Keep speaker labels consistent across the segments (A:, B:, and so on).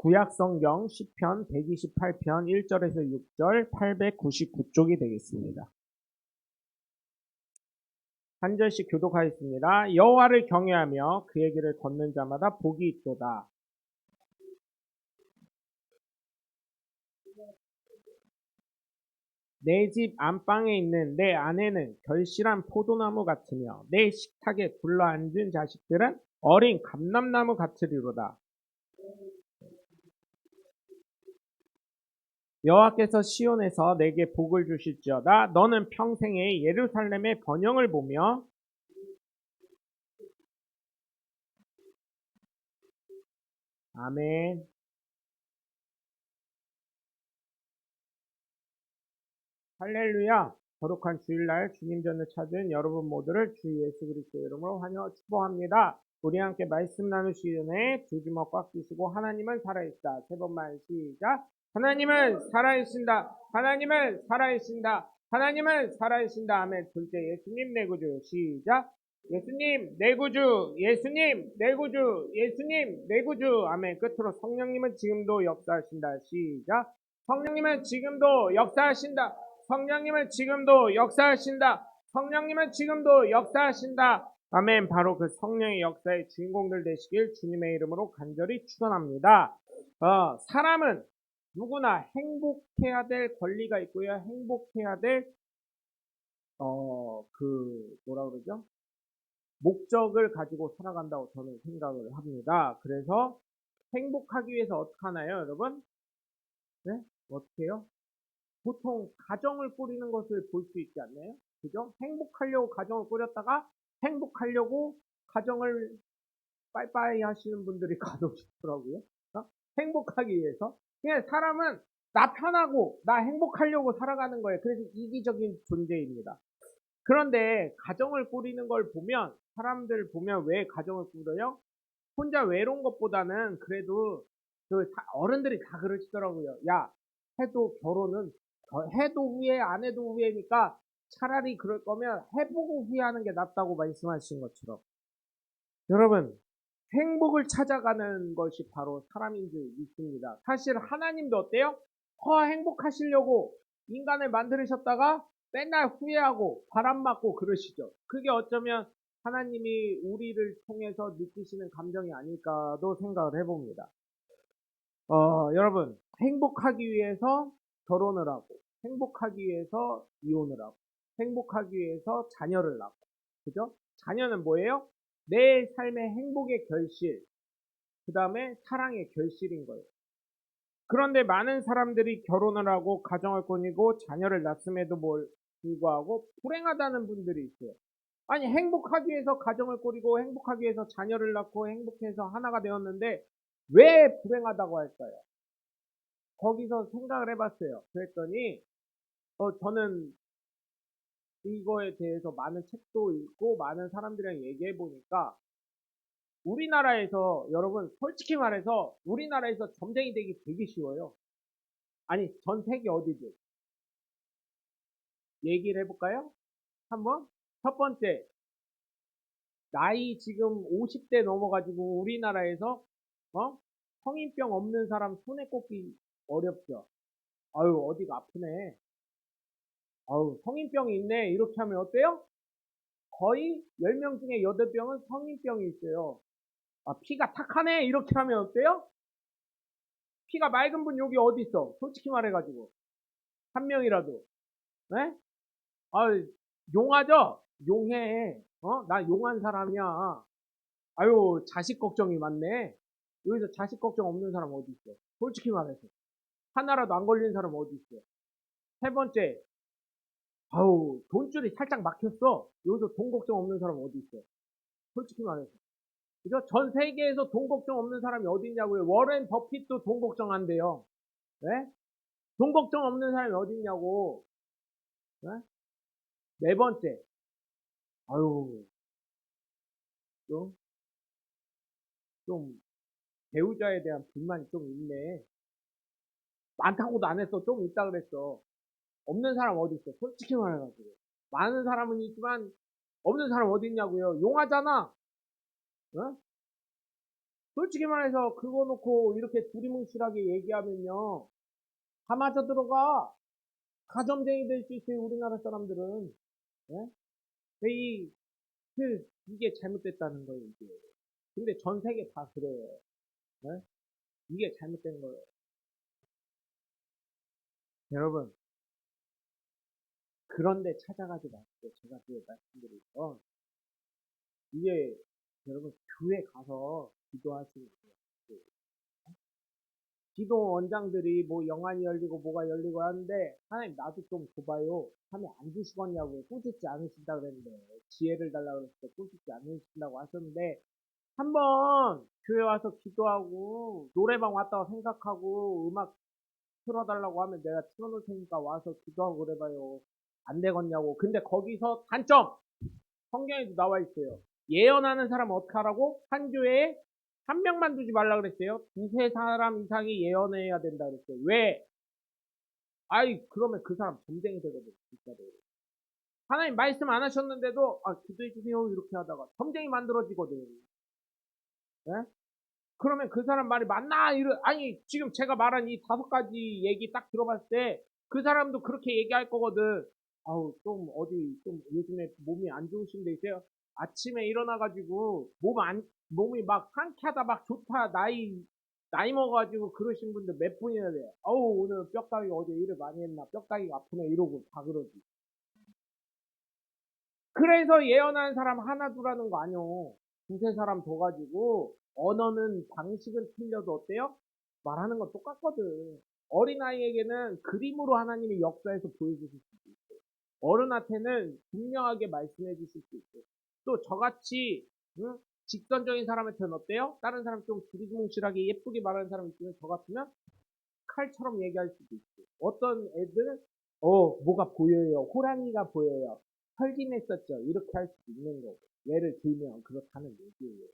A: 구약성경 시편 128편 1절에서 6절 899쪽이 되겠습니다. 한 절씩 교독하겠습니다. 여호와를 경외하며 그의 길을 걷는 자마다 복이 있도다. 내 집 안방에 있는 내 아내는 결실한 포도나무 같으며 내 식탁에 둘러앉은 자식들은 어린 감람나무 같으리로다. 여호와께서 시온에서 내게 복을 주실지어다. 너는 평생에 예루살렘의 번영을 보며 아멘. 할렐루야. 거룩한 주일날 주님 전을 찾은 여러분 모두를 주 예수 그리스도 이름으로 환영 축복합니다. 우리 함께 말씀 나누시기 전에 두 주먹 꽉 쥐시고 하나님은 살아있다. 세 번만 시작. 하나님은 살아계신다. 하나님은 살아계신다. 하나님은 살아계신다. 아멘. 둘째 예수님 내 구주 시작. 예수님 내 구주, 예수님 내 구주, 예수님 내 구주. 아멘. 끝으로 성령님은 지금도 역사하신다. 시작. 성령님은 지금도 역사하신다. 성령님은 지금도 역사하신다. 성령님은 지금도 역사하신다. 아멘. 바로 그 성령의 역사의 주인공들 되시길 주님의 이름으로 간절히 축원합니다. 사람은 누구나 행복해야 될 권리가 있고요. 행복해야 될 뭐라 그러죠? 목적을 가지고 살아간다고 저는 생각을 합니다. 그래서 행복하기 위해서 어떻게 하나요, 여러분? 네? 어떻게 해요? 보통 가정을 꾸리는 것을 볼 수 있지 않나요? 그죠? 행복하려고 가정을 꾸렸다가 행복하려고 가정을 빠이빠이 하시는 분들이 간혹 있더라고요. 행복하기 위해서. 그냥 사람은 나 편하고 나 행복하려고 살아가는 거예요. 그래서 이기적인 존재입니다. 그런데 가정을 꾸리는 걸 보면 사람들 보면 왜 가정을 꾸려요? 혼자 외로운 것보다는 그래도 그 어른들이 다 그러시더라고요. 야, 해도 결혼은 해도 후회 안 해도 후회니까 차라리 그럴 거면 해보고 후회하는 게 낫다고 말씀하신 것처럼 여러분 행복을 찾아가는 것이 바로 사람인 줄 믿습니다. 사실 하나님도 어때요? 행복하시려고 인간을 만드셨다가 맨날 후회하고 바람 맞고 그러시죠. 그게 어쩌면 하나님이 우리를 통해서 느끼시는 감정이 아닐까도 생각을 해봅니다. 여러분 행복하기 위해서 결혼을 하고 행복하기 위해서 이혼을 하고 행복하기 위해서 자녀를 낳고 그죠? 자녀는 뭐예요? 내 삶의 행복의 결실 그 다음에 사랑의 결실인 거예요. 그런데 많은 사람들이 결혼을 하고 가정을 꾸리고 자녀를 낳음에도 불구하고 불행하다는 분들이 있어요. 아니 행복하기 위해서 가정을 꾸리고 행복하기 위해서 자녀를 낳고 행복해서 하나가 되었는데 왜 불행하다고 할까요? 거기서 생각을 해봤어요. 그랬더니 저는 이거에 대해서 많은 책도 읽고 많은 사람들이랑 얘기해 보니까 우리나라에서 여러분 솔직히 말해서 우리나라에서 점쟁이 되기 되게 쉬워요. 아니 전 세계 어디든 얘기를 해볼까요? 한번 첫 번째 나이 지금 50대 넘어가지고 우리나라에서 성인병 없는 사람 손에 꼽기 어렵죠. 아유 어디가 아프네. 아유 성인병이 있네. 이렇게 하면 어때요? 거의 10명 중에 8명은 성인병이 있어요. 피가 탁하네. 이렇게 하면 어때요? 피가 맑은 분 여기 어디 있어? 솔직히 말해가지고. 한 명이라도. 네? 용하죠? 용해. 나 용한 사람이야. 아유, 자식 걱정이 많네. 여기서 자식 걱정 없는 사람 어디 있어? 솔직히 말해서. 하나라도 안 걸리는 사람 어디 있어? 세 번째, 돈줄이 살짝 막혔어. 여기서 돈 걱정 없는 사람 어디 있어? 솔직히 말해서. 그죠? 전 세계에서 돈 걱정 없는 사람이 어디 있냐고요. 워렌 버핏도 돈 걱정 안 돼요. 네? 돈 걱정 없는 사람이 어디 있냐고. 네? 네 번째, 아유, 좀, 좀, 배우자에 대한 불만이 좀 있네. 많다고도 안 했어. 좀 있다 그랬어. 없는 사람 어디 있어? 솔직히 말해가지고. 많은 사람은 있지만, 없는 사람 어디 있냐고요. 용하잖아. 어? 솔직히 말해서 그거 놓고 이렇게 두리뭉실하게 얘기하면요. 다 맞아 들어가. 가점쟁이 될 수 있어요, 우리나라 사람들은. 예? 이게 잘못됐다는 거예요, 이게. 근데 전 세계 다 그래요. 예? 이게 잘못된 거예요. 여러분, 그런데 찾아가지 마세요. 제가 말씀드릴 건. 이게, 여러분, 교회 가서 기도하시는 거예요. 기도 원장들이 뭐 영안이 열리고 뭐가 열리고 하는데 하나님 나도 좀 줘봐요 하면 안 주시겠냐고요. 꾸짖지 않으신다 그랬는데 지혜를 달라고 그랬을 때 꾸짖지 않으신다고 하셨는데 한번 교회 와서 기도하고 노래방 왔다고 생각하고 음악 틀어달라고 하면 내가 틀어놓을 테니까 와서 기도하고 그래봐요. 안 되겠냐고. 근데 거기서 단점 성경에도 나와 있어요. 예언하는 사람 어떻게 하라고? 한 교회에 한 명만 두지 말라 그랬어요. 두세 사람 이상이 예언해야 된다 그랬어요. 왜? 아이, 그러면 그 사람 점쟁이 되거든, 진짜로. 하나님 말씀 안 하셨는데도, 기도해 주세요. 이렇게 하다가 점쟁이 만들어지거든. 예? 그러면 그 사람 말이 맞나? 아니, 지금 제가 말한 이 5가지 얘기 딱 들어봤을 때, 그 사람도 그렇게 얘기할 거거든. 아우, 좀 요즘에 몸이 안 좋으신 데 있어요? 아침에 일어나가지고, 몸이 막 상쾌하다, 막 좋다, 나이 먹어가지고 그러신 분들 몇 분이나 돼요. 어우, 오늘 뼈다귀 어제 일을 많이 했나, 뼈다귀가 아프네, 이러고 다 그러지. 그래서 예언하는 사람 하나 두라는 거 아니요. 두세 사람 더 가지고 언어는 방식은 틀려도 어때요? 말하는 건 똑같거든. 어린아이에게는 그림으로 하나님이 역사에서 보여주실 수도 있고 어른한테는 분명하게 말씀해 주실 수 있고 또 저같이 응? 직선적인 사람한테는 어때요? 다른 사람 좀 두리뭉실하게 예쁘게 말하는 사람 있으면 저 같으면 칼처럼 얘기할 수도 있고 어떤 애들은 뭐가 보여요. 호랑이가 보여요. 털긴 했었죠. 이렇게 할 수도 있는 거고. 예를 들면 그렇다는 얘기예요.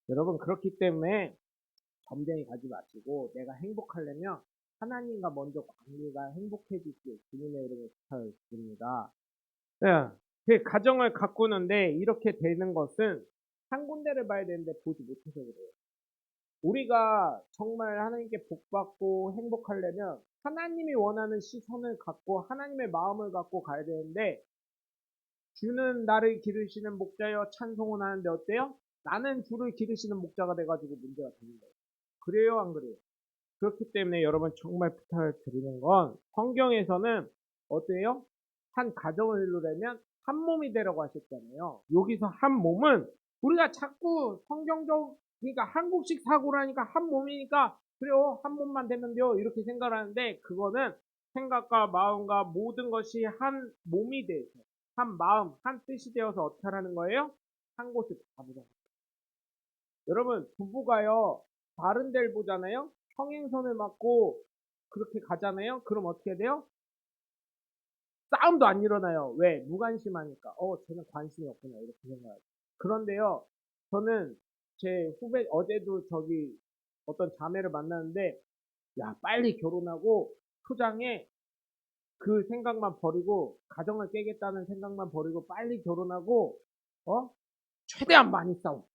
A: 여러분 그렇기 때문에 점쟁이 가지 마시고 내가 행복하려면 하나님과 먼저 관계가 행복해지길 주님의 이름으로 부탁드립니다. 예, 그 가정을 가꾸는데 이렇게 되는 것은 한 군데를 봐야 되는데 보지 못해서 그래요. 우리가 정말 하나님께 복받고 행복하려면 하나님이 원하는 시선을 갖고 하나님의 마음을 갖고 가야 되는데 주는 나를 기르시는 목자여 찬송을 하는데 어때요? 나는 주를 기르시는 목자가 돼가지고 문제가 되는 거예요. 그래요, 안 그래요? 그렇기 때문에 여러분 정말 부탁을 드리는 건 성경에서는 어때요? 한 가정을 이루려면 한 몸이 되라고 하셨잖아요. 여기서 한 몸은 우리가 자꾸 그러니까 한국식 사고라니까 한 몸이니까 그래요 한 몸만 되면 돼요 이렇게 생각하는데 그거는 생각과 마음과 모든 것이 한 몸이 돼서 한 마음 한 뜻이 되어서 어떻게 하라는 거예요? 한 곳에 가보자. 여러분 부부가요 다른 데를 보잖아요. 평행선을 맞고 그렇게 가잖아요. 그럼 어떻게 돼요? 싸움도 안 일어나요. 왜? 무관심하니까. 쟤는 관심이 없구나. 이렇게 생각해요. 그런데요, 저는 제 어제도 어떤 자매를 만났는데, 야, 빨리 결혼하고, 초장에 그 생각만 버리고, 가정을 깨겠다는 생각만 버리고, 빨리 결혼하고, 최대한 많이 싸워.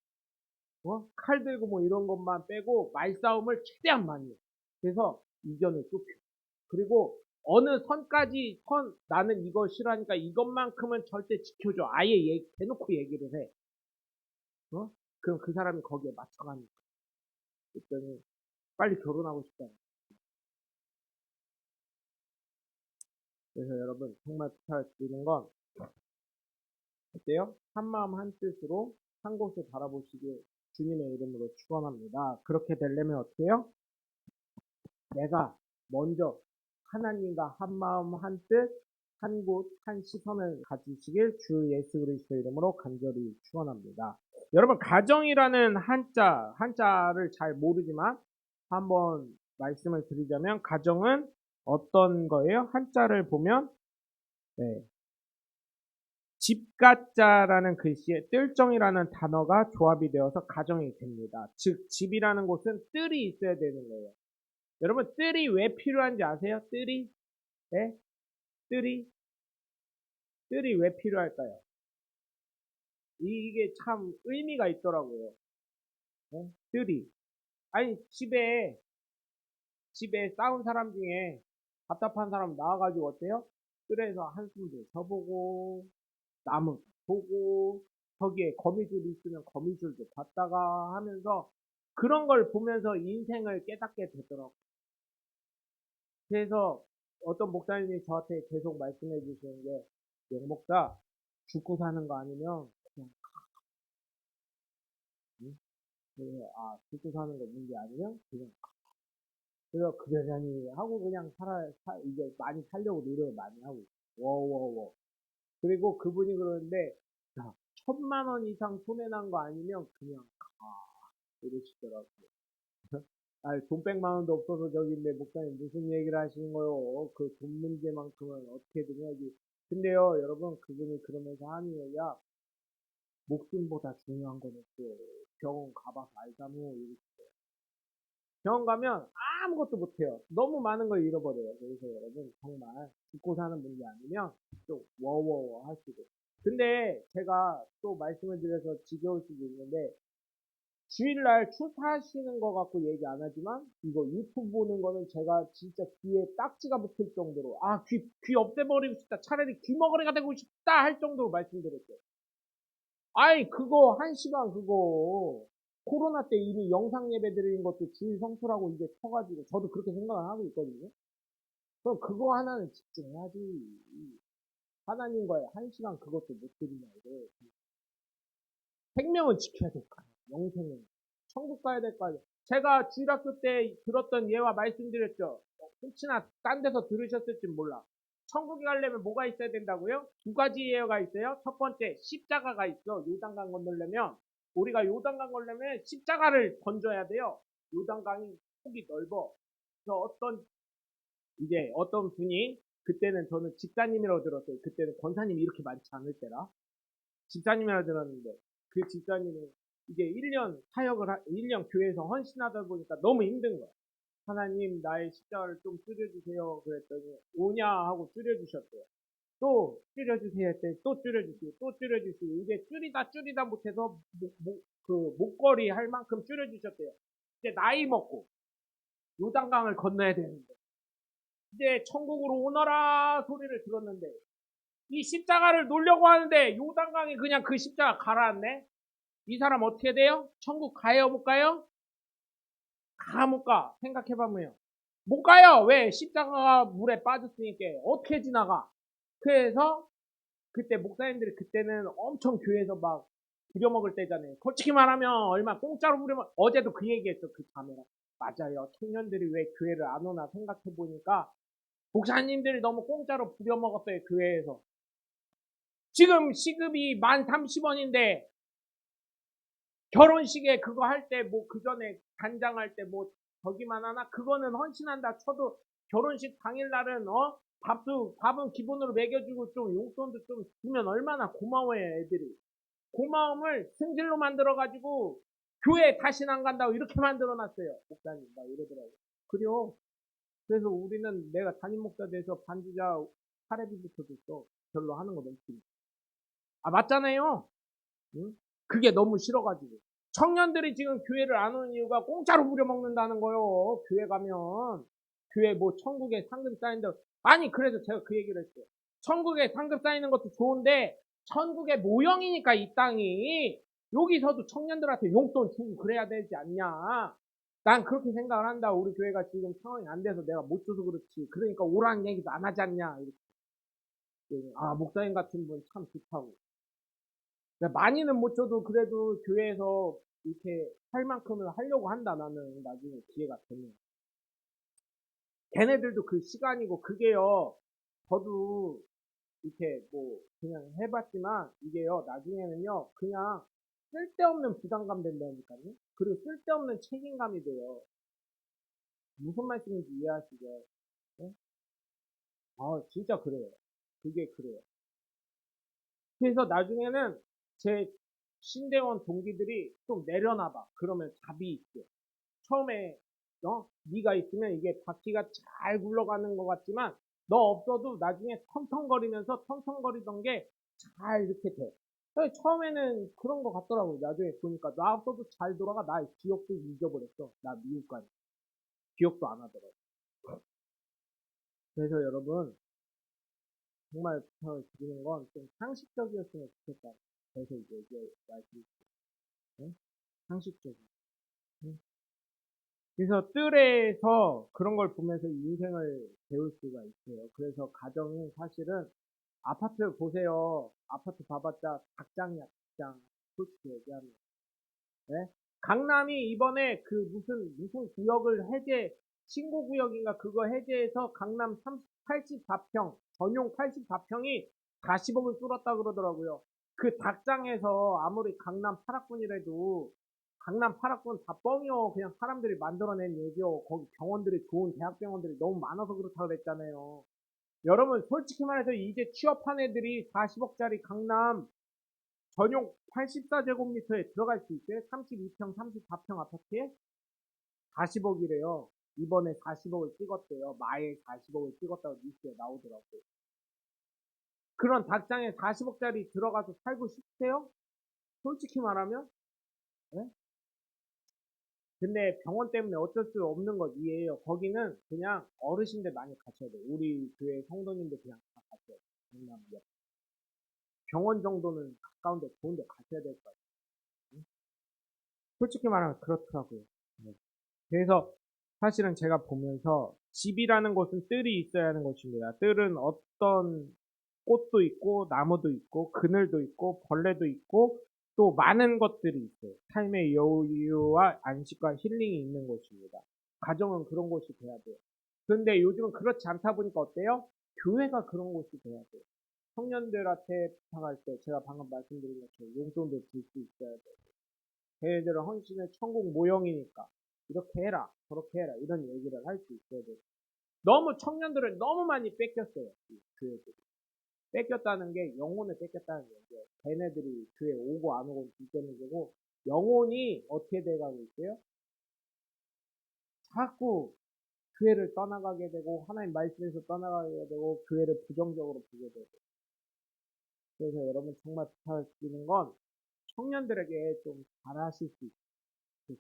A: 칼 들고 뭐 이런 것만 빼고 말싸움을 최대한 많이 해. 그래서 이견을 좁혀. 그리고 어느 선까지 나는 이거 싫어하니까 이것만큼은 절대 지켜줘. 아예 대놓고 얘기를 해. 그럼 그 사람이 거기에 맞춰가니까. 그랬더니 빨리 결혼하고 싶다. 그래서 여러분 정말 부탁을 드리는 건 어때요? 한 마음 한 뜻으로 한 곳을 바라보시길 주님의 이름으로 축원합니다. 그렇게 되려면 어떻게 해요? 내가 먼저 하나님과 한 마음 한 뜻, 한 곳, 한 시선을 가지시길 주 예수 그리스도 이름으로 간절히 축원합니다. 여러분 가정이라는 한자를 잘 모르지만 한번 말씀을 드리자면 가정은 어떤 거예요? 한자를 보면 네. 집가자라는 글씨에 뜰정이라는 단어가 조합이 되어서 가정이 됩니다. 즉 집이라는 곳은 뜰이 있어야 되는 거예요. 여러분 뜰이 왜 필요한지 아세요? 뜰이? 네? 뜰이? 뜰이 왜 필요할까요? 이게 참 의미가 있더라고요. 네? 뜰이. 아니, 집에 싸운 사람 중에 답답한 사람 나와가지고 어때요? 뜰에서 한숨도 쉬어보고, 나무 보고, 저기에 거미줄 있으면 거미줄도 봤다가 하면서 그런 걸 보면서 인생을 깨닫게 되더라고요. 그래서 어떤 목사님이 저한테 계속 말씀해 주시는 게, 목사, 죽고 사는 거 아니면 그냥, 응? 그래서, 죽고 사는 거 문제 아니면 그냥, 그래서 그러자니 하고 그냥 이제 많이 살려고 노력을 많이 하고, 워워워. 그리고 그분이 그러는데, 야, 1,000만 원 이상 손해난 거 아니면 그냥 가. 이러시더라고요. 돈 100만 원도 없어서 저기인데, 목사님 무슨 얘기를 하시는 거요? 그 돈 문제만큼은 어떻게든 해야지. 근데요, 여러분, 그분이 그러면서 하는 얘기야, 목숨보다 중요한 건 없어요. 병원 가봐서 알잖아요. 병원 가면 아무것도 못해요. 너무 많은 걸 잃어버려요. 그래서 여러분, 정말 죽고 사는 문제 아니면 좀 워워워 하시고. 근데 제가 또 말씀을 드려서 지겨울 수도 있는데, 주일날 출사하시는 거 갖고 얘기 안 하지만, 이거 유튜브 보는 거는 제가 진짜 귀에 딱지가 붙을 정도로, 귀 없애버리고 싶다. 차라리 귀머거리가 되고 싶다 할 정도로 말씀드렸어요. 아이, 그거, 1시간 그거, 코로나 때 이미 영상 예배 드리는 것도 주일 성수라고 이제 쳐가지고, 저도 그렇게 생각을 하고 있거든요. 그럼 그거 하나는 집중해야지. 하나님과의 1시간 그것도 못 드리냐, 이거. 생명은 지켜야 될 거 아니에요. 영생은. 천국 가야 될 거 아니에요. 제가 주일학교 때 들었던 예와 말씀드렸죠. 혹시나 딴 데서 들으셨을지 몰라. 천국에 가려면 뭐가 있어야 된다고요? 2가지 예가 있어요. 첫 번째, 십자가가 있어. 요단강 건너려면. 우리가 요단강 건너려면 십자가를 건져야 돼요. 요단강이 폭이 넓어. 그래서 어떤 분이, 그때는 저는 집사님이라고 들었어요. 그때는 권사님이 이렇게 많지 않을 때라. 집사님이라 들었는데, 그 집사님이 이제 1년 교회에서 헌신하다 보니까 너무 힘든 거야. 하나님, 나의 십자가를 좀 줄여주세요. 그랬더니, 오냐 하고 줄여주셨대요. 또 줄여주세요 했더니 또 줄여주시고, 또 줄여주시고, 이제 줄이다 못해서 목걸이 할 만큼 줄여주셨대요. 이제 나이 먹고 요단강을 건너야 되는데, 이제 천국으로 오너라 소리를 들었는데, 이 십자가를 놓으려고 하는데 요단강이 그냥 그 십자가 가라앉네. 이 사람 어떻게 돼요? 천국 가요, 못 가요? 못 가. 생각해보면요. 못 가요. 왜? 십자가가 물에 빠졌으니까. 어떻게 지나가? 그래서 그때 목사님들이, 그때는 엄청 교회에서 막 부려먹을 때잖아요. 솔직히 말하면 얼마 공짜로 부려먹. 어제도 그 얘기했어, 그 자매랑. 맞아요. 청년들이 왜 교회를 안 오나 생각해보니까 목사님들이 너무 공짜로 부려먹었어요, 교회에서. 지금 시급이 1030원인데 결혼식에 그거 할 때, 그 전에 단장할 때 저기만 하나? 그거는 헌신한다 쳐도 결혼식 당일날은, 밥은 기본으로 먹여주고 좀 용돈도 좀 주면 얼마나 고마워해, 애들이. 고마움을 승질로 만들어가지고 교회 다시는 안 간다고 이렇게 만들어놨어요. 목사님, 막 이러더라고. 그래요. 그래서 우리는, 내가 담임 목사 돼서 반주자 사례비부터 줬어. 별로 하는 거 넘치니. 맞잖아요. 응? 그게 너무 싫어가지고. 청년들이 지금 교회를 안 오는 이유가 공짜로 부려먹는다는 거요. 교회 가면. 교회 천국에 상금 쌓인다. 아니, 그래서 제가 그 얘기를 했어요. 천국에 상금 쌓이는 것도 좋은데, 천국의 모형이니까 이 땅이. 여기서도 청년들한테 용돈 주고 그래야 되지 않냐. 난 그렇게 생각을 한다. 우리 교회가 지금 상황이 안 돼서 내가 못 줘서 그렇지. 그러니까 오라는 얘기도 안 하지 않냐. 이렇게. 목사님 같은 분 참 좋다고. 많이는 못 줘도 그래도 교회에서 이렇게 할 만큼은 하려고 한다. 나는 나중에 기회가 되면. 걔네들도 그 시간이고, 그게요. 저도 이렇게 그냥 해봤지만, 이게요, 나중에는요, 그냥 쓸데없는 부담감 된다니까요. 그리고 쓸데없는 책임감이 돼요. 무슨 말씀인지 이해하시죠? 네? 진짜 그래요. 그게 그래요. 그래서 나중에는 제 신대원 동기들이 좀 내려놔봐. 그러면 답이 있어. 처음에 네가 있으면 이게 바퀴가 잘 굴러가는 것 같지만, 너 없어도 나중에 텅텅거리면서 텅텅거리던 게 잘 이렇게 돼. 처음에는 그런 거 같더라고요. 나중에 보니까 나도 잘 돌아가. 나 기억도 잊어버렸어. 나 미국 가니. 기억도 안 하더라고. 그래서 여러분 정말 부탁드리는 건 좀 상식적이었으면 좋겠다. 그래서 이제 말씀드릴게요. 네? 상식적인. 네? 그래서 뜰에서 그런 걸 보면서 인생을 배울 수가 있어요. 그래서 가정이 사실은 아파트 보세요. 아파트 봐봤자 닭장이야, 닭장. 솔직히 얘기하면. 네? 강남이 이번에 그 무슨 구역을 신고구역인가 그거 해제해서 강남 84평, 전용 84평이 40억을 뚫었다 그러더라고요. 그 닭장에서 아무리 강남 8학군이라도 강남 8학군 다 뻥이요. 그냥 사람들이 만들어낸 얘기요. 거기 병원들이 좋은 대학병원들이 너무 많아서 그렇다 그랬잖아요. 여러분 솔직히 말해서 이제 취업한 애들이 40억짜리 강남 전용 84제곱미터에 들어갈 수 있어요? 32평, 34평 아파트에? 40억이래요. 이번에 40억을 찍었대요. 마에 40억을 찍었다고 뉴스에 나오더라고요. 그런 닭장에 40억짜리 들어가서 살고 싶으세요? 솔직히 말하면? 네? 근데 병원 때문에 어쩔 수 없는 거 이해해요. 거기는 그냥 어르신들 많이 가셔야 돼요. 우리 교회 성도님들 그냥 다 가셔야 돼요. 병원 정도는 가까운데 좋은데 가셔야 될 것 같아요. 솔직히 말하면 그렇더라고요. 네. 그래서 사실은 제가 보면서 집이라는 것은 뜰이 있어야 하는 것입니다. 뜰은 어떤 꽃도 있고 나무도 있고 그늘도 있고 벌레도 있고 또 많은 것들이 있어요. 삶의 여유와 안식과 힐링이 있는 곳입니다. 가정은 그런 곳이 돼야 돼요. 그런데 요즘은 그렇지 않다 보니까 어때요? 교회가 그런 곳이 돼야 돼요. 청년들한테 부탁할 때 제가 방금 말씀드린 것처럼 용돈도 줄 수 있어야 돼요. 걔네들은 헌신의 천국 모형이니까 이렇게 해라 저렇게 해라 이런 얘기를 할 수 있어야 돼요. 너무 청년들을 너무 많이 뺏겼어요. 이 교회들이. 뺏겼다는 게 영혼을 뺏겼다는 얘기예요. 걔네들이 교회 오고 안 오고 둘째 문제고 영혼이 어떻게 돼가고 있어요? 자꾸 교회를 떠나가게 되고 하나님 말씀에서 떠나가게 되고 교회를 부정적으로 보게 되고 그래서 여러분 정말 부탁드리는 건 청년들에게 좀 잘하실 수 있어요.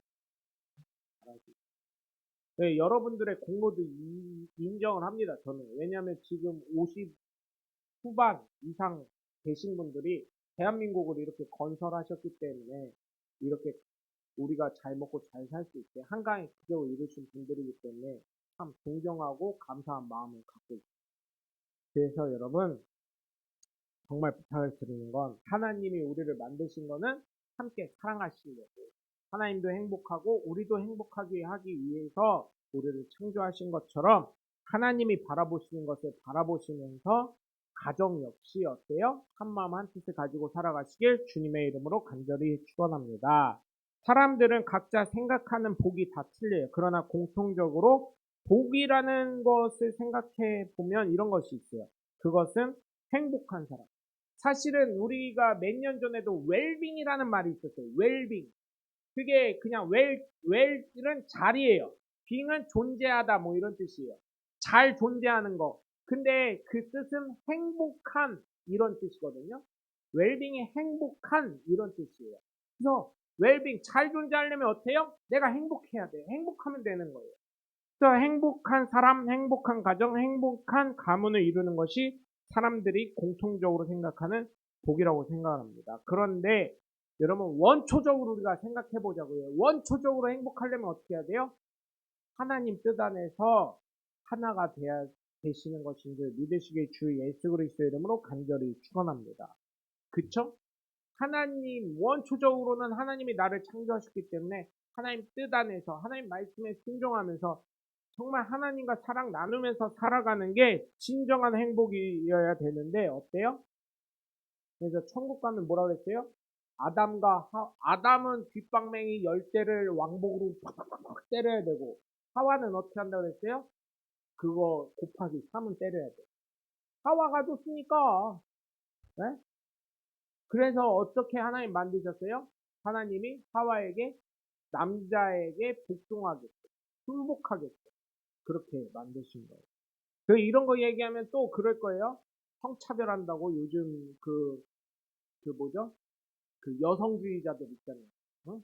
A: 잘하실 수 있어요. 네, 여러분들의 공로도 인정을 합니다. 저는. 왜냐하면 지금 50 후반 이상 되신 분들이 대한민국을 이렇게 건설하셨기 때문에 이렇게 우리가 잘 먹고 잘 살 수 있게 한강의 기적을 이루신 분들이기 때문에 참 존경하고 감사한 마음을 갖고 있습니다. 그래서 여러분 정말 부탁을 드리는 건 하나님이 우리를 만드신 거는 함께 사랑하시려고 하나님도 행복하고 우리도 행복하게 하기 위해서 우리를 창조하신 것처럼 하나님이 바라보시는 것을 바라보시면서 가정 역시 어때요? 한마음 한뜻을 가지고 살아가시길 주님의 이름으로 간절히 축원합니다. 사람들은 각자 생각하는 복이 다 틀려요. 그러나 공통적으로 복이라는 것을 생각해 보면 이런 것이 있어요. 그것은 행복한 사람. 사실은 우리가 몇 년 전에도 웰빙이라는 말이 있었어요. 웰빙. 그게 그냥 웰은 잘이에요. 빙은 존재하다 뭐 이런 뜻이에요. 잘 존재하는 거. 근데 그 뜻은 행복한 이런 뜻이거든요. 웰빙이 행복한 이런 뜻이에요. 그래서 웰빙 잘 존재하려면 어때요? 내가 행복해야 돼. 행복하면 되는 거예요. 그래서 행복한 사람, 행복한 가정, 행복한 가문을 이루는 것이 사람들이 공통적으로 생각하는 복이라고 생각합니다. 그런데 여러분 원초적으로 우리가 생각해 보자고요. 원초적으로 행복하려면 어떻게 해야 돼요? 하나님 뜻 안에서 하나가 되시는 것인 줄 믿으시기에 주 예수 그리스도의 이름으로 간절히 축원합니다. 그쵸? 하나님 원초적으로는 하나님이 나를 창조하셨기 때문에 하나님 뜻 안에서 하나님 말씀에 순종하면서 정말 하나님과 사랑 나누면서 살아가는 게 진정한 행복이어야 되는데 어때요? 그래서 천국 가면 뭐라 그랬어요? 아담은 뒷방맹이 10대를 왕복으로 팍팍팍 때려야 되고 하와는 어떻게 한다고 그랬어요? 그거 곱하기 3은 때려야 돼. 하와가 좋으니까. 네? 그래서 어떻게 하나님 만드셨어요? 하나님이 하와에게 남자에게 복종하겠어. 굴복하겠어. 그렇게 만드신 거예요. 그 이런 거 얘기하면 또 그럴 거예요. 성차별한다고 요즘 그 뭐죠? 그 여성주의자들 있잖아요. 어?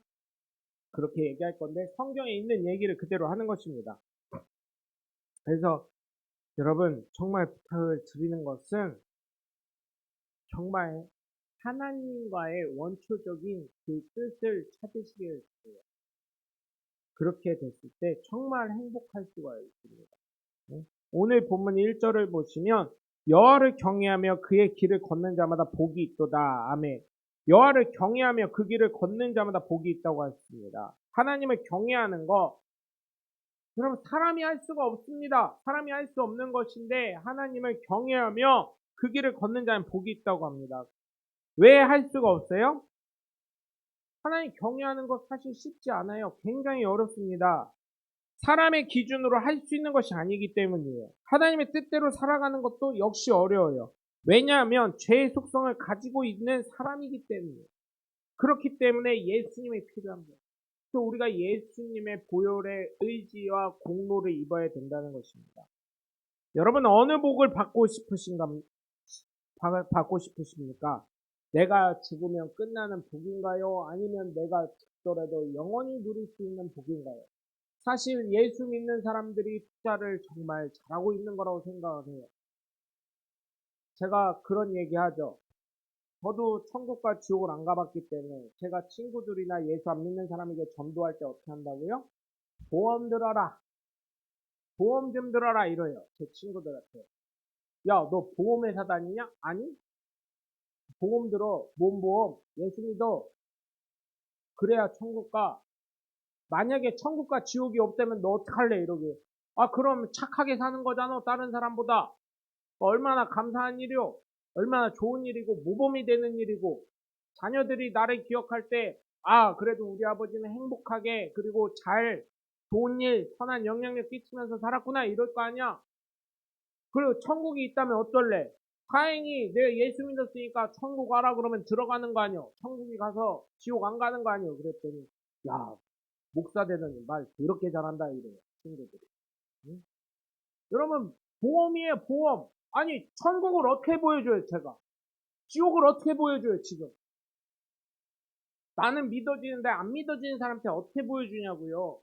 A: 그렇게 얘기할 건데 성경에 있는 얘기를 그대로 하는 것입니다. 그래서 여러분 정말 부탁을 드리는 것은 정말 하나님과의 원초적인 그 뜻을 찾으시길 바래요. 그렇게 됐을 때 정말 행복할 수가 있습니다. 네? 오늘 본문 1절을 보시면 여호와를 경외하며 그의 길을 걷는 자마다 복이 있도다. 아멘. 여호와를 경외하며 그 길을 걷는 자마다 복이 있다고 했습니다. 하나님을 경외하는 거 여러분 사람이 할 수가 없습니다. 사람이 할 수 없는 것인데 하나님을 경외하며 그 길을 걷는 자는 복이 있다고 합니다. 왜 할 수가 없어요? 하나님 경외하는 것 사실 쉽지 않아요. 굉장히 어렵습니다. 사람의 기준으로 할 수 있는 것이 아니기 때문이에요. 하나님의 뜻대로 살아가는 것도 역시 어려워요. 왜냐하면 죄의 속성을 가지고 있는 사람이기 때문이에요. 그렇기 때문에 예수님이 필요합니다. 또 우리가 예수님의 보혈의 의지와 공로를 입어야 된다는 것입니다. 여러분 어느 복을 받고 싶으십니까? 내가 죽으면 끝나는 복인가요? 아니면 내가 죽더라도 영원히 누릴 수 있는 복인가요? 사실 예수 믿는 사람들이 투자를 정말 잘하고 있는 거라고 생각을 해요. 제가 그런 얘기 하죠. 저도 천국과 지옥을 안 가봤기 때문에 제가 친구들이나 예수 안 믿는 사람에게 전도할 때 어떻게 한다고요? 보험 들어라. 보험 좀 들어라 이래요. 제 친구들한테. 야, 너 보험회사 다니냐? 아니? 보험 들어. 뭔 보험? 예수 믿어. 그래야 천국 가. 만약에 천국과 지옥이 없다면 너 어떡할래? 이러게. 아, 그럼 착하게 사는 거잖아. 다른 사람보다. 얼마나 감사한 일이요. 얼마나 좋은 일이고 모범이 되는 일이고 자녀들이 나를 기억할 때 아, 그래도 우리 아버지는 행복하게 그리고 잘 좋은 일, 선한 영향력 끼치면서 살았구나 이럴 거 아니야. 그리고 천국이 있다면 어쩔래? 다행히 내가 예수 믿었으니까 천국 가라 그러면 들어가는 거 아니요. 천국이 가서 지옥 안 가는 거 아니요. 그랬더니 야, 목사 되더니 말 그렇게 잘한다 이래요. 친구들이. 응? 여러분 보험이에요 보험. 아니 천국을 어떻게 보여줘요 제가. 지옥을 어떻게 보여줘요 지금. 나는 믿어지는데 안 믿어지는 사람한테 어떻게 보여주냐고요.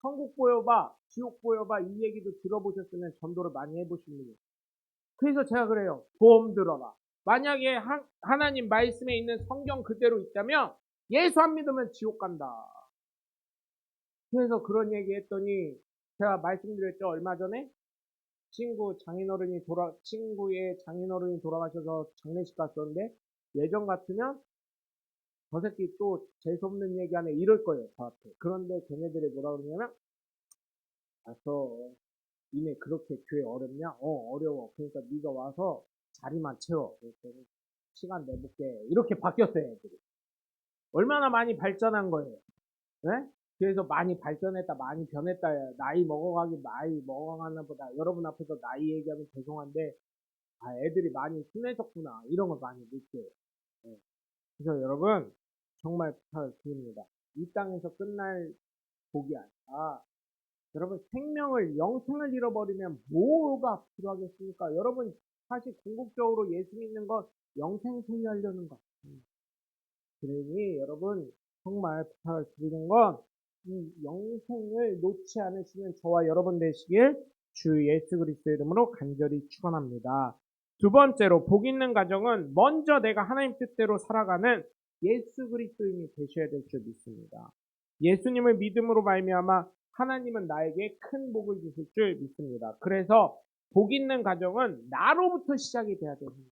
A: 천국 보여봐 지옥 보여봐 이 얘기도 들어보셨으면 전도를 많이 해보신 분이에요. 그래서 제가 그래요. 보험 들어라. 만약에 하나님 말씀에 있는 성경 그대로 있다면 예수 안 믿으면 지옥 간다. 그래서 그런 얘기 했더니 제가 말씀드렸죠 얼마 전에 친구의 장인어른이 돌아가셔서 장례식 갔었는데, 예전 같으면, 저 새끼 또 재수없는 얘기 하네, 이럴 거예요, 저한테. 그런데 걔네들이 뭐라 그러냐면, 알았어. 니네 그렇게 교회 어렵냐? 어려워. 그러니까 네가 와서 자리만 채워. 그랬더니, 시간 내볼게. 이렇게 바뀌었어요, 애들이. 얼마나 많이 발전한 거예요. 네? 그래서 많이 발전했다, 많이 변했다, 나이 먹어가나 보다. 여러분 앞에서 나이 얘기하면 죄송한데, 아, 애들이 많이 순해졌구나. 이런 걸 많이 느껴요. 네. 그래서 여러분, 정말 부탁을 드립니다. 이 땅에서 끝날 복이 아니라, 여러분, 영생을 잃어버리면 뭐가 필요하겠습니까? 여러분, 사실 궁극적으로 예수 믿는 건 영생 소유하려는 것. 그러니 여러분, 정말 부탁을 드리는 건, 이 영생을 놓지 않으시는 저와 여러분 되시길 주 예수 그리스도 이름으로 간절히 축원합니다. 두 번째로 복 있는 가정은 먼저 내가 하나님 뜻대로 살아가는 예수 그리스도인이 되셔야 될 줄 믿습니다. 예수님을 믿음으로 말미암아 하나님은 나에게 큰 복을 주실 줄 믿습니다. 그래서 복 있는 가정은 나로부터 시작이 돼야 됩니다.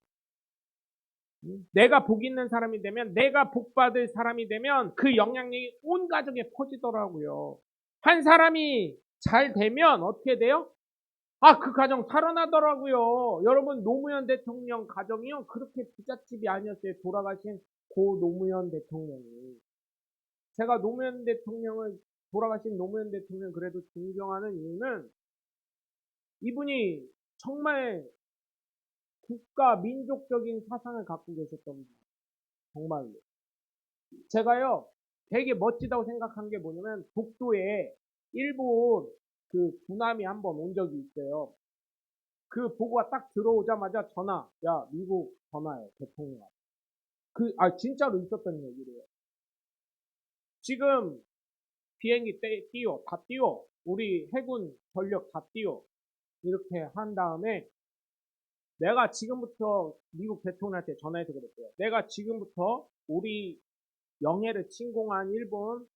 A: 내가 복 있는 사람이 되면, 내가 복 받을 사람이 되면 그 영향력이 온 가정에 퍼지더라고요. 한 사람이 잘 되면 어떻게 돼요? 아, 그 가정 살아나더라고요. 여러분, 노무현 대통령 가정이요. 그렇게 부잣집이 아니었어요. 돌아가신 고 노무현 대통령이. 제가 돌아가신 노무현 대통령 그래도 존경하는 이유는 이분이 정말 국가 민족적인 사상을 갖고 계셨던 분. 정말로. 제가요, 되게 멋지다고 생각한 게 뭐냐면, 독도에 일본 그 군함이 한번 온 적이 있어요. 그 보고가 딱 들어오자마자 야, 미국 전화해, 대통령. 진짜로 있었던 얘기래요. 지금 비행기 띄워, 다 띄워. 우리 해군 전력 다 띄워. 이렇게 한 다음에 내가 지금부터 미국 대통령한테 전화해서 그랬대요. 내가 지금부터 우리 영해를 침공한 일본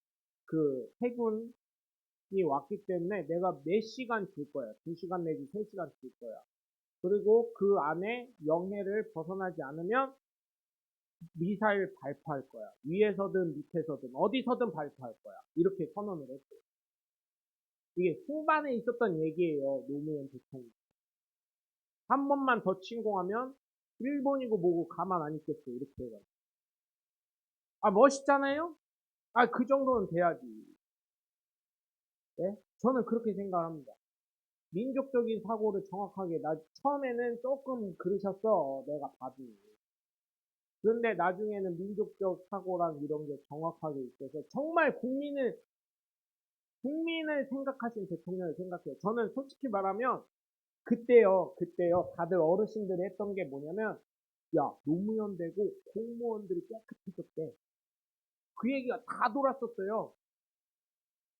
A: 그 해군이 왔기 때문에 내가 몇 시간 줄 거야. 2시간 내지 3시간 줄 거야. 그리고 그 안에 영해를 벗어나지 않으면 미사일 발포할 거야. 위에서든 밑에서든 어디서든 발포할 거야. 이렇게 선언을 했어요. 이게 후반에 있었던 얘기예요. 노무현 대통령. 한 번만 더 침공하면 일본이고 뭐고 가만 안 있겠어. 이렇게 해가지고. 멋있잖아요? 그 정도는 돼야지. 네? 저는 그렇게 생각합니다. 민족적인 사고를 정확하게, 처음에는 조금 그러셨어. 내가 봐도. 그런데 나중에는 민족적 사고랑 이런 게 정확하게 있어서 정말 국민을 생각하신 대통령을 생각해요. 저는 솔직히 말하면 그때요. 다들 어르신들이 했던 게 뭐냐면, 야, 노무현 되고 공무원들이 깨끗해졌대. 그 얘기가 다 돌았었어요.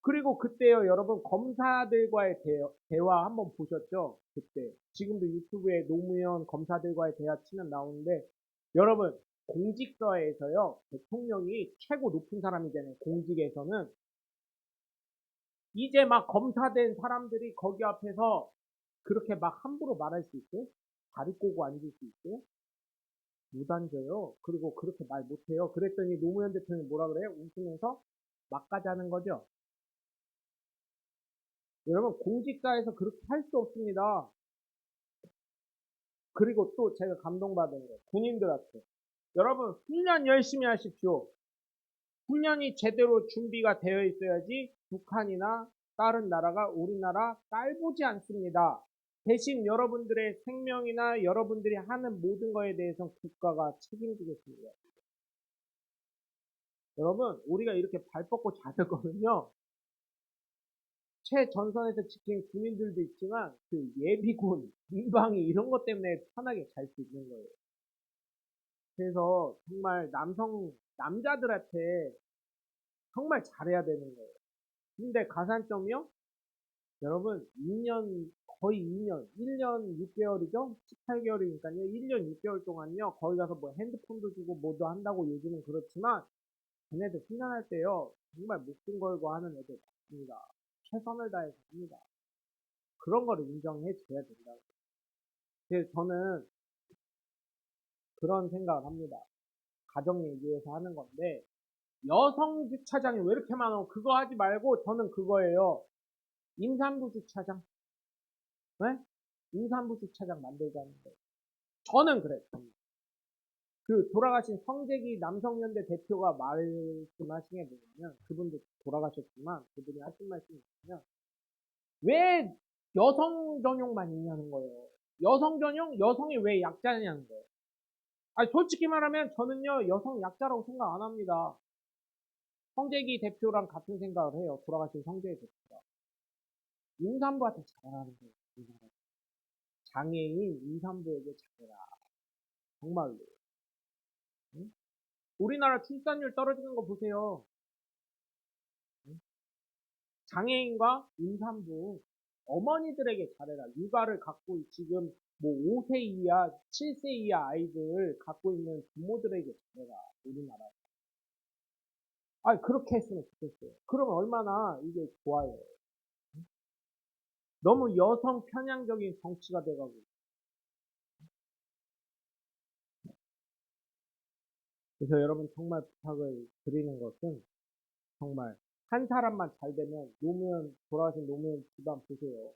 A: 그리고 그때요, 여러분, 검사들과의 대화 한번 보셨죠? 그때. 지금도 유튜브에 노무현 검사들과의 대화 치면 나오는데, 여러분, 공직서에서요, 대통령이 최고 높은 사람이잖아요. 공직에서는. 이제 막 검사된 사람들이 거기 앞에서 그렇게 막 함부로 말할 수 있어요? 다리 꼬고 앉을 수 있어요? 못 앉아요. 그리고 그렇게 말 못해요. 그랬더니 노무현 대통령이 뭐라 그래요? 웃으면서 막가자는 거죠. 여러분, 공직사에서 그렇게 할 수 없습니다. 그리고 또 제가 감동받은 거, 군인들한테. 여러분, 훈련 열심히 하십시오. 훈련이 제대로 준비가 되어 있어야지 북한이나 다른 나라가 우리나라 깔보지 않습니다. 대신 여러분들의 생명이나 여러분들이 하는 모든 거에 대해서 국가가 책임지겠습니다. 여러분, 우리가 이렇게 발 뻗고 자들 거면요. 최전선에서 지킨 군인들도 있지만 그 예비군, 민방위 이런 것 때문에 편하게 잘 수 있는 거예요. 그래서 정말 남자들한테 정말 잘해야 되는 거예요. 근데 가산점이요? 여러분, 2년, 거의 2년, 1년 6개월이죠? 18개월이니까요. 1년 6개월 동안요. 거기 가서 뭐 핸드폰도 주고 뭐도 한다고 요즘은 그렇지만, 걔네들 훈련할 때요. 정말 목숨 걸고 하는 애들 많습니다. 최선을 다해서 합니다. 그런 거를 인정해 줘야 된다고. 그래서 저는 그런 생각을 합니다. 가정 얘기에서 하는 건데, 여성 주차장이 왜 이렇게 많아? 그거 하지 말고 저는 그거예요. 임산부 주차장. 네? 임산부 주차장 만들자는 거예요. 저는 그래요. 그 돌아가신 성재기 남성연대 대표가 말씀하신 게 뭐냐면, 그분도 돌아가셨지만 그분이 하신 말씀이 뭐냐면, 왜 여성 전용만 있냐는 거예요. 여성 전용? 여성이 왜 약자냐는 거예요. 솔직히 말하면 저는요, 여성 약자라고 생각 안 합니다. 성재기 대표랑 같은 생각을 해요. 돌아가신 성재기 대표가. 임산부한테 잘하라는 거예요. 장애인 임산부에게 잘해라. 정말로. 응? 우리나라 출산율 떨어지는 거 보세요. 응? 장애인과 임산부, 어머니들에게 잘해라. 육아를 갖고 지금 뭐 5세 이하, 7세 이하 아이들 갖고 있는 부모들에게 잘해라. 우리나라. 그렇게 했으면 좋겠어요. 그러면 얼마나 이게 좋아요. 너무 여성 편향적인 정치가 돼가고. 그래서 여러분 정말 부탁을 드리는 것은 정말 한 사람만 잘 되면 돌아가신 노무현 집안 보세요.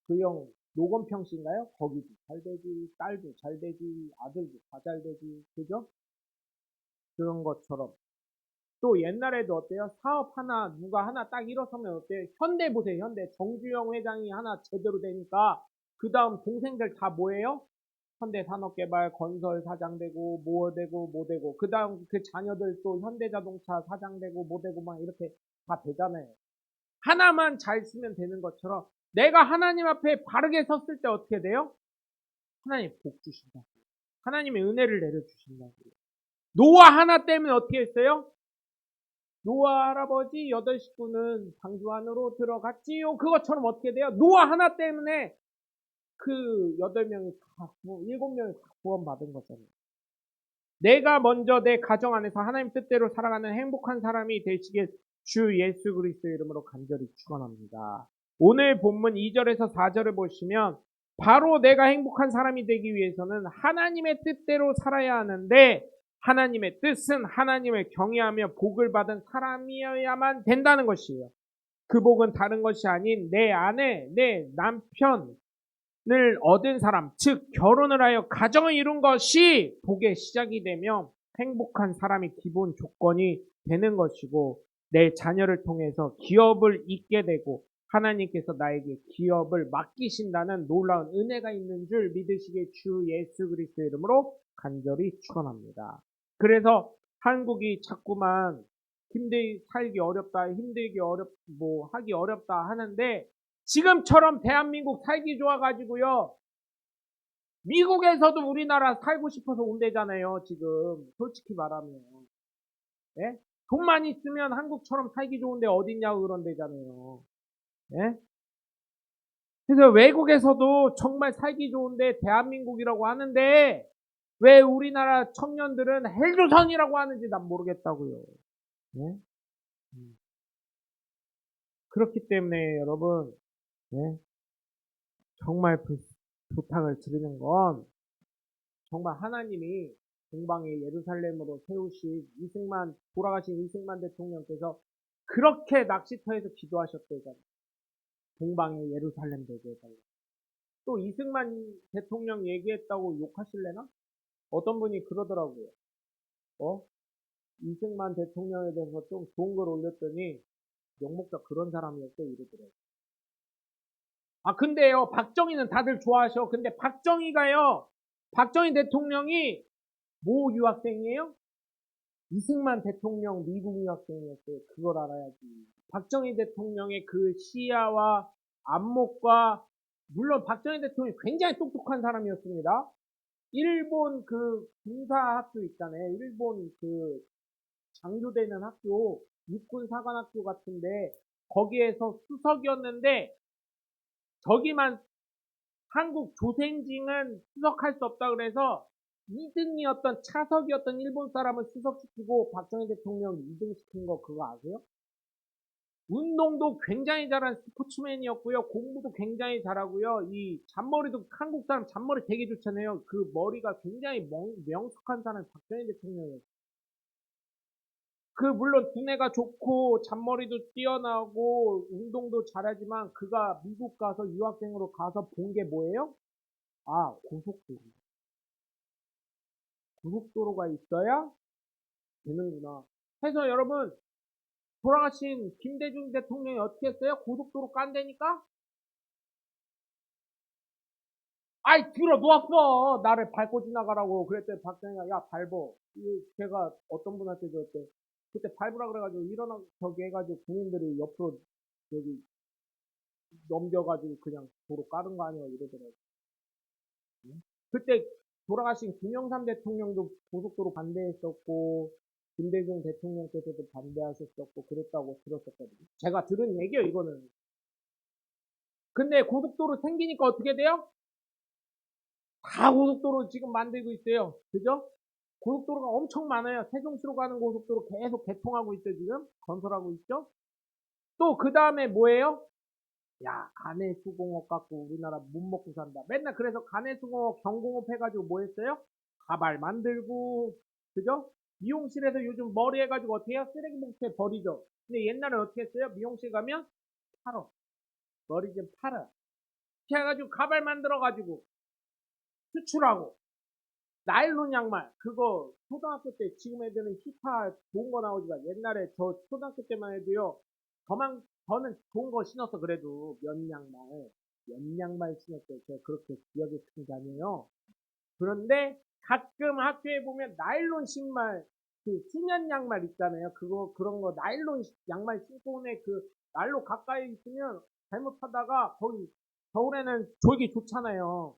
A: 그 형 노건평 씨인가요? 거기도 잘 되지, 딸도 잘 되지, 아들도 다 잘 되지, 그죠? 그런 것처럼. 또 옛날에도 어때요? 사업 하나 누가 하나 딱 일어서면 어때요? 현대 보세요. 현대 정주영 회장이 하나 제대로 되니까 그 다음 동생들 다 뭐예요? 현대산업개발 건설 사장 되고 뭐 되고 뭐 되고 그 다음 그 자녀들 또 현대자동차 사장 되고 뭐 되고 막 이렇게 다 되잖아요. 하나만 잘 쓰면 되는 것처럼 내가 하나님 앞에 바르게 섰을 때 어떻게 돼요? 하나님 복 주신다고요. 하나님의 은혜를 내려주신다고요. 노아 하나 때문에 어떻게 했어요? 노아 할아버지 8식구는 방주 안으로 들어갔지요. 그것처럼 어떻게 돼요? 노아 하나 때문에 그 8명이 다, 7명이 다 구원받은 거잖아요. 내가 먼저 내 가정 안에서 하나님 뜻대로 살아가는 행복한 사람이 되시길 주 예수 그리스도의 이름으로 간절히 축원합니다. 오늘 본문 2절에서 4절을 보시면 바로 내가 행복한 사람이 되기 위해서는 하나님의 뜻대로 살아야 하는데 하나님의 뜻은 하나님을 경외하며 복을 받은 사람이어야만 된다는 것이에요. 그 복은 다른 것이 아닌 내 아내, 내 남편을 얻은 사람, 즉 결혼을 하여 가정을 이룬 것이 복의 시작이 되며 행복한 사람의 기본 조건이 되는 것이고 내 자녀를 통해서 기업을 잇게 되고 하나님께서 나에게 기업을 맡기신다는 놀라운 은혜가 있는 줄 믿으시기에 주 예수 그리스도 이름으로 간절히 축원합니다. 그래서 한국이 자꾸만 살기 어렵다, 힘들기 하기 어렵다 하는데 지금처럼 대한민국 살기 좋아가지고요. 미국에서도 우리나라 살고 싶어서 온대잖아요, 지금. 솔직히 말하면. 예? 돈만 있으면 한국처럼 살기 좋은데 어딨냐고 그런대잖아요. 예? 그래서 외국에서도 정말 살기 좋은데 대한민국이라고 하는데 왜 우리나라 청년들은 헬조선이라고 하는지 난 모르겠다고요. 예? 그렇기 때문에 여러분, 예? 정말 부탁을 드리는 건 정말 하나님이 동방의 예루살렘으로 세우신 돌아가신 이승만 대통령께서 그렇게 낚시터에서 기도하셨대잖아요. 동방의 예루살렘 되게 해달라. 또 이승만 대통령 얘기했다고 욕하실래나? 어떤 분이 그러더라고요. 이승만 대통령에 대해서 좀 좋은 걸 올렸더니 영목자 그런 사람이었어 이러더라고요. 근데요, 박정희는 다들 좋아하셔. 근데 박정희 대통령이 뭐 유학생이에요? 이승만 대통령 미국 유학생이었어요. 그걸 알아야지. 박정희 대통령의 그 시야와 안목과 물론 박정희 대통령이 굉장히 똑똑한 사람이었습니다. 일본 그 군사학교 있잖아요. 일본 그 장교되는 학교, 육군사관학교 같은데 거기에서 수석이었는데 저기만 한국 조생징은 수석할 수 없다 그래서 2등이었던 차석이었던 일본 사람을 수석시키고 박정희 대통령 2등 시킨 거 그거 아세요? 운동도 굉장히 잘한 스포츠맨이었고요. 공부도 굉장히 잘하고요. 이 잔머리도 한국 사람 잔머리 되게 좋잖아요. 그 머리가 굉장히 명석한 사람이 박정희 대통령이에요. 물론 두뇌가 좋고 잔머리도 뛰어나고 운동도 잘하지만 그가 미국 가서 유학생으로 가서 본 게 뭐예요? 고속도로. 고속도로가 있어야 되는구나. 해서 여러분 돌아가신 김대중 대통령이 어떻게 했어요? 고속도로 깐다니까? 들어 놓았어. 나를 밟고 지나가라고. 그랬더니 박정희가 야 밟어. 걔가 어떤 분한테 줬대. 그때 밟으라 그래가지고 일어나 저기 해가지고 군인들이 옆으로 여기 넘겨가지고 그냥 도로 까는 거 아니야 이러더라고. 그때 돌아가신 김영삼 대통령도 고속도로 반대했었고 김대중 대통령께서도 반대하셨었고 그랬다고 들었었거든요. 제가 들은 얘기요 이거는. 근데 고속도로 생기니까 어떻게 돼요? 다 고속도로 지금 만들고 있어요. 그죠? 고속도로가 엄청 많아요. 세종시로 가는 고속도로 계속 개통하고 있죠 지금. 건설하고 있죠. 또 그 다음에 뭐예요? 야 가내수공업 갖고 우리나라 못 먹고 산다. 맨날 그래서 가내수공업 경공업 해가지고 뭐 했어요? 가발 만들고 그죠? 미용실에서 요즘 머리 해가지고 어떻게 해요? 쓰레기 봉투에 버리죠. 근데 옛날에 어떻게 했어요? 미용실 가면 팔어. 머리 좀 팔아. 이렇게 해가지고 가발 만들어가지고 수출하고 나일론 양말 그거 초등학교 때 지금 애들은 히타 좋은 거 나오지만 옛날에 저 초등학교 때만 해도요 저는 좋은 거 신었어 그래도 면 양말 신었어요. 제가 그렇게 기억이 큰 게 아니에요. 그런데 가끔 학교에 보면 나일론 신발 그 수면 양말 있잖아요. 그런 거 나일론 양말 신고 오네 그 난로 가까이 있으면 잘못하다가 거기 겨울에는 졸기 좋잖아요.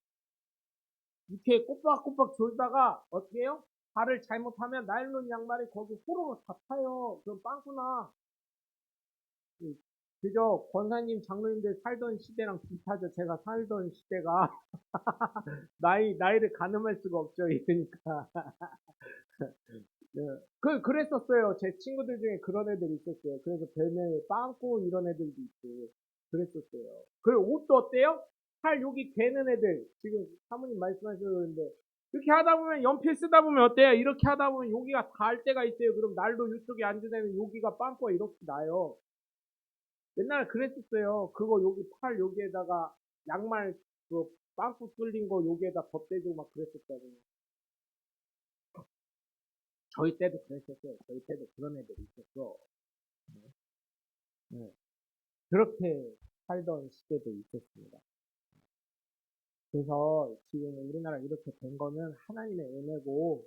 A: 이렇게 꼬박꼬박 졸다가 어떻게 해요? 발을 잘못하면 나일론 양말이 거기 호로로 다 타요. 그럼 빵꾸나. 그저 권사님, 장로님들 살던 시대랑 비슷하죠. 제가 살던 시대가 나이를 가늠할 수가 없죠. 이러니까. 네. 그랬었어요. 제 친구들 중에 그런 애들이 있었어요. 그래서 별명에 빵꾸 이런 애들도 있고 그랬었어요. 그리고 옷도 어때요? 팔 여기 되는 애들 지금 사모님 말씀하셨는데 이렇게 하다 보면 연필 쓰다 보면 어때요? 이렇게 하다 보면 여기가 닿을 때가 있어요. 그럼 날도 이쪽에 앉은 애는 여기가 빵꾸가 이렇게 나요. 옛날에 그랬었어요. 그거 여기 팔 여기에다가 양말 그 빵꾸 뚫린 거 여기에다 덧대고 막 그랬었잖아요. 저희 때도 그랬었어요. 저희 때도 그런 애들이 있었어. 네. 네. 그렇게 살던 시대도 있었습니다. 그래서 지금 우리나라 이렇게 된 거는 하나님의 은혜고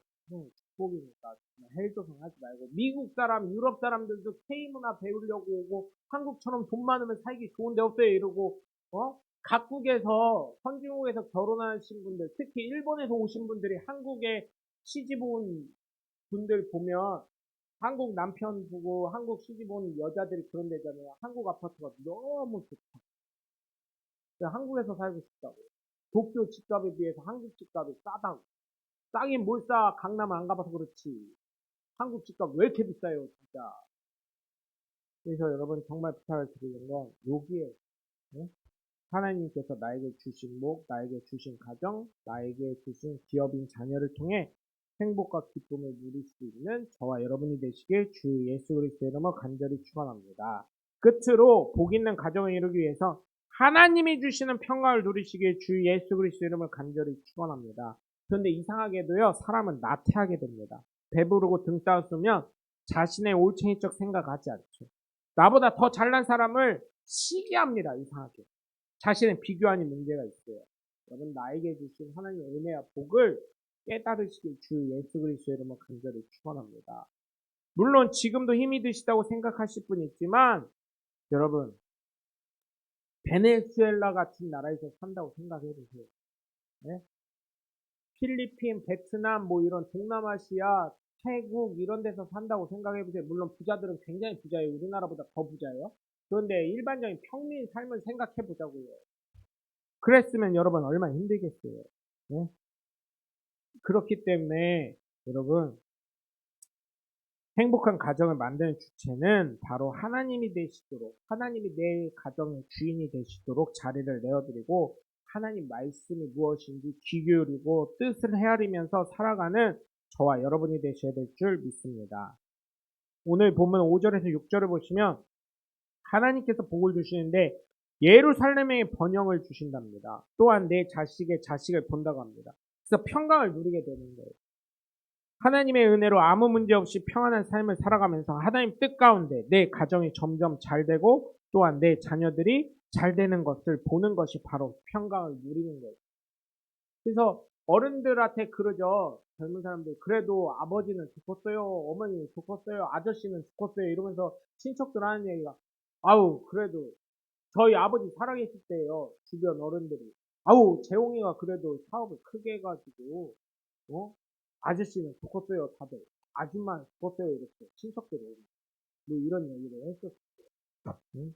A: 축복이니까 헬조선 하지 말고 미국 사람, 유럽 사람들도 K문화 배우려고 오고 한국처럼 돈 많으면 살기 좋은 데 없어요 이러고 각국에서 선진국에서 결혼하신 분들 특히 일본에서 오신 분들이 한국에 시집 온 분들 보면 한국 남편 보고 한국 시집 온 여자들이 그런 데잖아요. 한국 아파트가 너무 좋다. 한국에서 살고 싶다고. 도쿄 집값에 비해서 한국 집값이 싸다고. 싸긴 뭘 싸? 강남 안 가봐서 그렇지. 한국 집값 왜 이렇게 비싸요, 진짜. 그래서 여러분 정말 부탁을 드리는 건 여기에 네? 하나님께서 나에게 주신 목, 나에게 주신 가정, 나에게 주신 기업인 자녀를 통해 행복과 기쁨을 누릴 수 있는 저와 여러분이 되시길 주 예수 그리스도의 이름으로 간절히 축원합니다. 끝으로 복 있는 가정을 이루기 위해서 하나님이 주시는 평강을 누리시길 주 예수 그리스도의 이름을 간절히 축원합니다. 그런데 이상하게도요 사람은 나태하게 됩니다. 배부르고 등 따스면 자신의 올챙이적 생각하지 않죠. 나보다 더 잘난 사람을 시기합니다. 이상하게. 자신의 비교하는 문제가 있어요. 여러분 나에게 주신 하나님의 은혜와 복을 깨달으시길 주 예수 그리스도의 이름으로 간절히 축원합니다. 물론 지금도 힘이 드시다고 생각하실 분 있지만 여러분 베네수엘라 같은 나라에서 산다고 생각해 보세요. 네? 필리핀, 베트남 뭐 이런 동남아시아, 태국 이런 데서 산다고 생각해 보세요. 물론 부자들은 굉장히 부자예요. 우리나라보다 더 부자예요. 그런데 일반적인 평민 삶을 생각해 보자고요. 그랬으면 여러분 얼마나 힘들겠어요. 네? 그렇기 때문에 여러분 행복한 가정을 만드는 주체는 바로 하나님이 되시도록 하나님이 내 가정의 주인이 되시도록 자리를 내어드리고 하나님 말씀이 무엇인지 귀 기울이고 뜻을 헤아리면서 살아가는 저와 여러분이 되셔야 될 줄 믿습니다. 오늘 본문 5절에서 6절을 보시면 하나님께서 복을 주시는데 예루살렘에 번영을 주신답니다. 또한 내 자식의 자식을 본다고 합니다. 그래서 평강을 누리게 되는 거예요. 하나님의 은혜로 아무 문제 없이 평안한 삶을 살아가면서 하나님 뜻 가운데 내 가정이 점점 잘 되고 또한 내 자녀들이 잘 되는 것을 보는 것이 바로 평강을 누리는 거예요. 그래서 어른들한테 그러죠. 젊은 사람들 그래도 아버지는 죽었어요. 어머니는 죽었어요. 아저씨는 죽었어요. 이러면서 친척들 하는 얘기가 아우 그래도 저희 아버지 살아계실 때요. 주변 어른들이 아우 재홍이가 그래도 사업을 크게 해가지고 아저씨는 죽었어요, 다들. 아줌마는 죽었어요, 이랬어요. 친척들이. 뭐 이런 얘기를 했었어요. 응?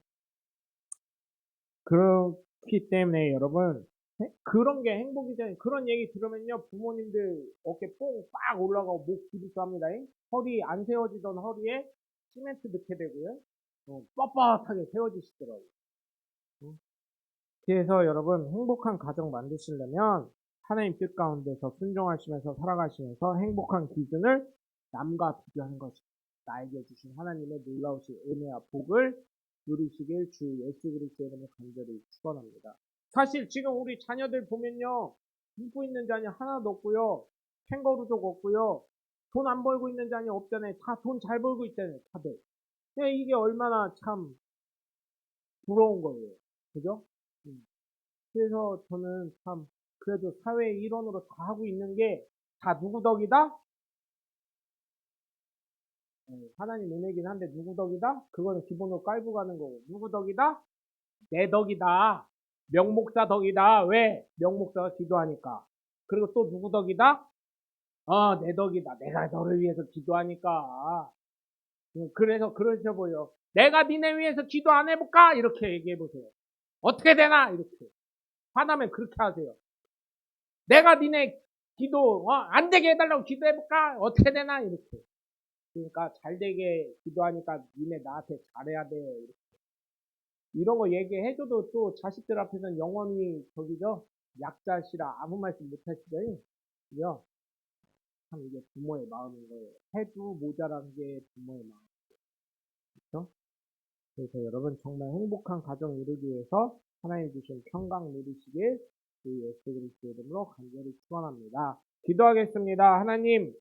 A: 그렇기 때문에 여러분, 그런 게 행복이잖아요. 그런 얘기 들으면요, 부모님들 어깨 뽕 빡 올라가고 목 기립합니다. 허리 안 세워지던 허리에 시멘트 넣게 되고요. 뻣뻣하게 세워지시더라고요. 그래서 여러분, 행복한 가정 만드시려면 하나님 뜻 가운데서 순종하시면서 살아가시면서 행복한 기준을 남과 비교하는 것입니다. 나에게 주신 하나님의 놀라우신 은혜와 복을 누리시길 주 예수 그리스도의 이름으로 간절히 축원합니다. 사실 지금 우리 자녀들 보면요. 웃고 있는 자녀 하나도 없고요. 캥거루도 없고요. 돈 안 벌고 있는 자녀 없잖아요. 다 돈 잘 벌고 있잖아요. 다들. 이게 얼마나 참 부러운 거예요. 그죠? 그래서 저는 참 그래도 사회의 일원으로 다 하고 있는 게 다 누구 덕이다? 하나님 은혜긴 한데 누구 덕이다? 그거는 기본으로 깔고 가는 거고 누구 덕이다? 내 덕이다. 명목사 덕이다. 왜? 명목사가 기도하니까. 그리고 또 누구 덕이다? 내 덕이다. 내가 너를 위해서 기도하니까. 그래서 그러셔보여. 내가 니네 위해서 기도 안 해볼까? 이렇게 얘기해보세요. 어떻게 되나? 이렇게. 화나면 그렇게 하세요. 내가 니네 기도, 안 되게 해달라고 기도해볼까? 어떻게 되나? 이렇게. 그러니까 잘 되게 기도하니까 니네 나한테 잘해야 돼. 이렇게. 이런 거 얘기해줘도 또 자식들 앞에서는 영원히 저기죠? 약자시라 아무 말씀 못 하시더니, 그죠? 참 이게 부모의 마음인 거예요. 해도 모자란 게 부모의 마음. 그렇죠? 그래서 여러분 정말 행복한 가정 이루기 위해서 하나님 주신 평강 누리시길 주 예수 그리스도 이름으로 간절히 축원합니다. 기도하겠습니다. 하나님